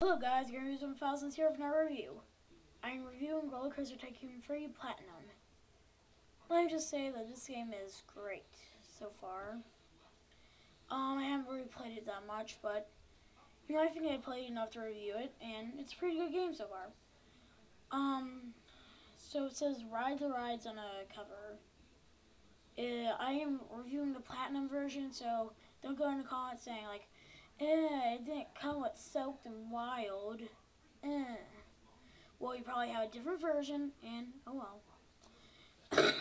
Hello guys, Gary1000 here with another review. I'm reviewing Roller Coaster Tycoon 3 Platinum. Let me just say that this game is great so far. I haven't really played it that much, but I think I played enough to review it, and it's a pretty good game so far. So it says Ride the Rides on a cover. I am reviewing the Platinum version, so don't go in the comments saying like, it didn't come with Soaked and Wild. Well, you probably have a different version, and oh well.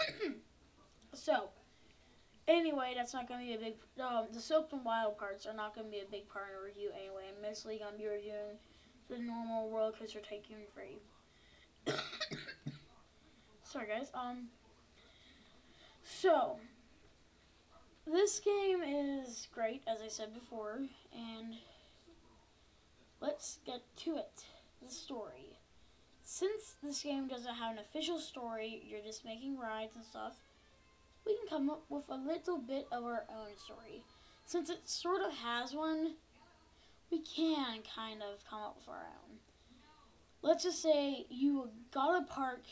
So, anyway, that's not going to be a big... the Soaked and Wild parts are not going to be a big part of the review anyway. I'm mostly going to be reviewing the normal Roller Coaster Tycoon 3. Sorry, guys. So, this game is great, as I said before, and let's get to it. The story. Since this game doesn't have an official story, you're just making rides and stuff, we can come up with a little bit of our own story. Since it sort of has one, we can kind of come up with our own. Let's just say you got a park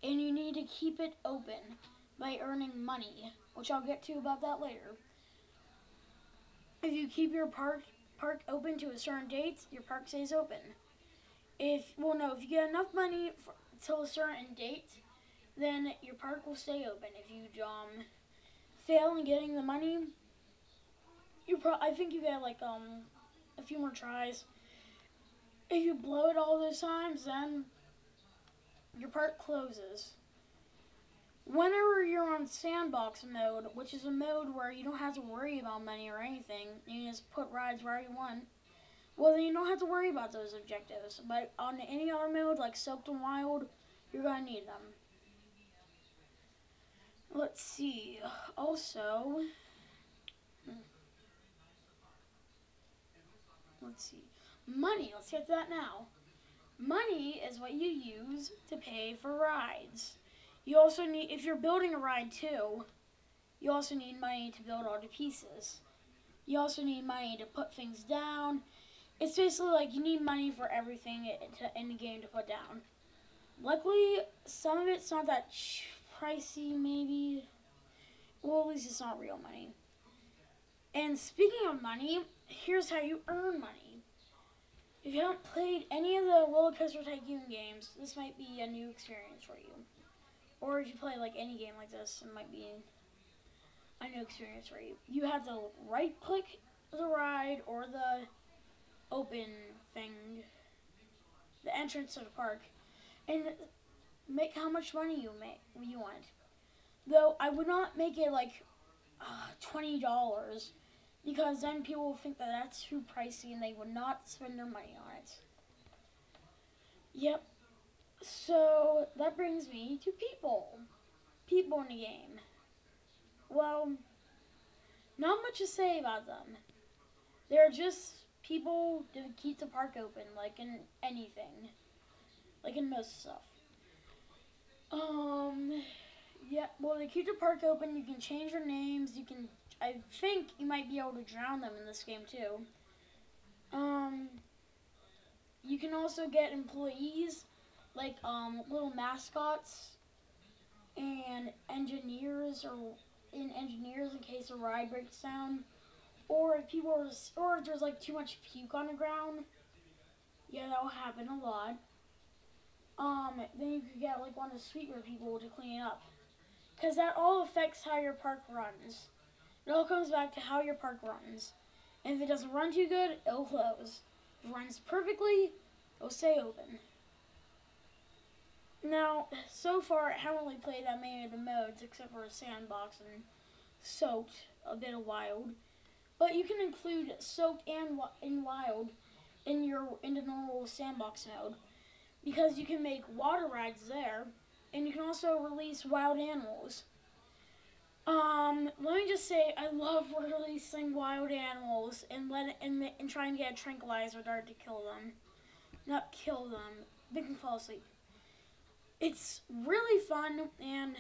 and you need to keep it open by earning money, which I'll get to about that later. If you keep your park open to a certain date, your park stays open. If you get enough money till a certain date, then your park will stay open. If you fail in getting the money, I think you get like a few more tries. If you blow it all those times, then your park closes. Whenever you're on sandbox mode, which is a mode where you don't have to worry about money or anything, you just put rides where you want, well, then you don't have to worry about those objectives. But on any other mode, like Soaked and Wild, you're going to need them. Let's see. Also, let's see. Money. Let's get to that now. Money is what you use to pay for rides. You also need, if you're building a ride too, you also need money to build all the pieces. You also need money to put things down. It's basically like you need money for everything in the game to put down. Luckily, some of it's not that pricey, maybe. Well, at least it's not real money. And speaking of money, here's how you earn money. If you haven't played any of the Roller Coaster Tycoon games, this might be a new experience for you. Or if you play like any game like this, it might be a new experience for you. You have to right-click the ride or the open thing, the entrance to the park, and make how much money you want. Though I would not make it like $20, because then people will think that that's too pricey and they would not spend their money on it. Yep. So that brings me to people. People in the game. Well, not much to say about them. They're just people to keep the park open, like in anything. Like in most stuff. Yeah, well, to keep the park open, you can change your names. I think you might be able to drown them in this game too. You can also get employees, like little mascots and engineers, in case a ride breaks down, or if there's like too much puke on the ground. Yeah, that will happen a lot. Then you could get like one of the sweeper people to clean it up, because that all affects how your park runs. It all comes back to how your park runs. And if it doesn't run too good, it'll close. If it runs perfectly, it'll stay open. Now, so far, I haven't really played that many of the modes except for Sandbox and Soaked, a bit of Wild. But you can include Soaked and Wild in the normal Sandbox mode, because you can make water rides there, and you can also release wild animals. Let me just say, I love releasing wild animals and trying to get a tranquilizer dart to kill them. Not kill them, make them fall asleep. It's really fun, and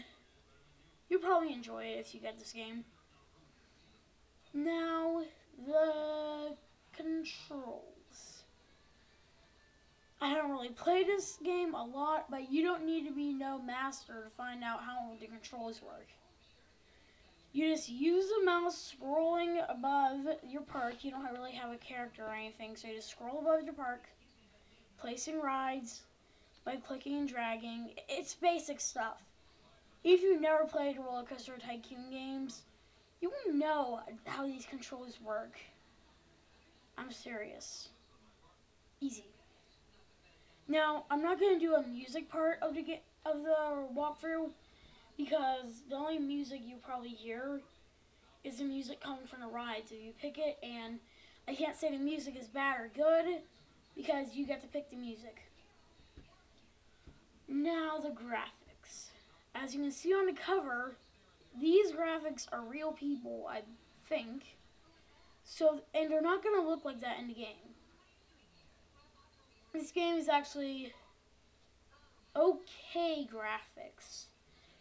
you'll probably enjoy it if you get this game. Now, the controls. I don't really play this game a lot, but you don't need to be no master to find out how the controls work. You just use the mouse scrolling above your park. You don't really have a character or anything, so you just scroll above your park, placing rides by clicking and dragging. It's basic stuff. If you've never played roller coaster tycoon games, you won't know how these controls work. I'm serious. Easy. Now, I'm not going to do a music part of the walkthrough because the only music you probably hear is the music coming from the ride. So you pick it, and I can't say the music is bad or good because you get to pick the music. Now the graphics. As you can see on the cover, these graphics are real people, I think. So, and they're not going to look like that in the game. This game is actually okay graphics.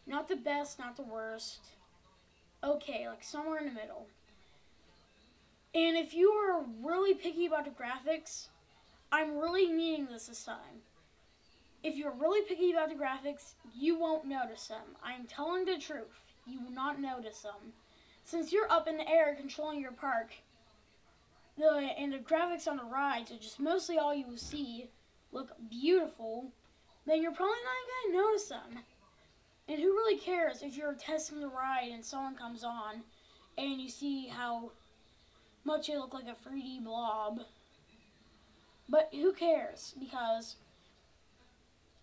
Not the best, not the worst. Okay, like somewhere in the middle. And if you are really picky about the graphics, I'm really needing this time. If you're really picky about the graphics, you won't notice them. I'm telling the truth. You will not notice them. Since you're up in the air controlling your park, and the graphics on the rides are just mostly all you will see look beautiful, then you're probably not going to notice them. And who really cares if you're testing the ride and someone comes on and you see how much it look like a 3D blob? But who cares? Because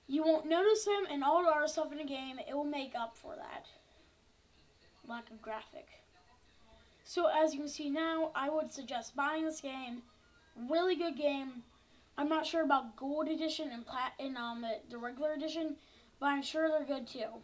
you won't notice them, and all the other stuff in the game, it will make up for that lack of graphic. So as you can see now, I would suggest buying this game. Really good game. I'm not sure about Gold Edition and the regular edition, but I'm sure they're good too.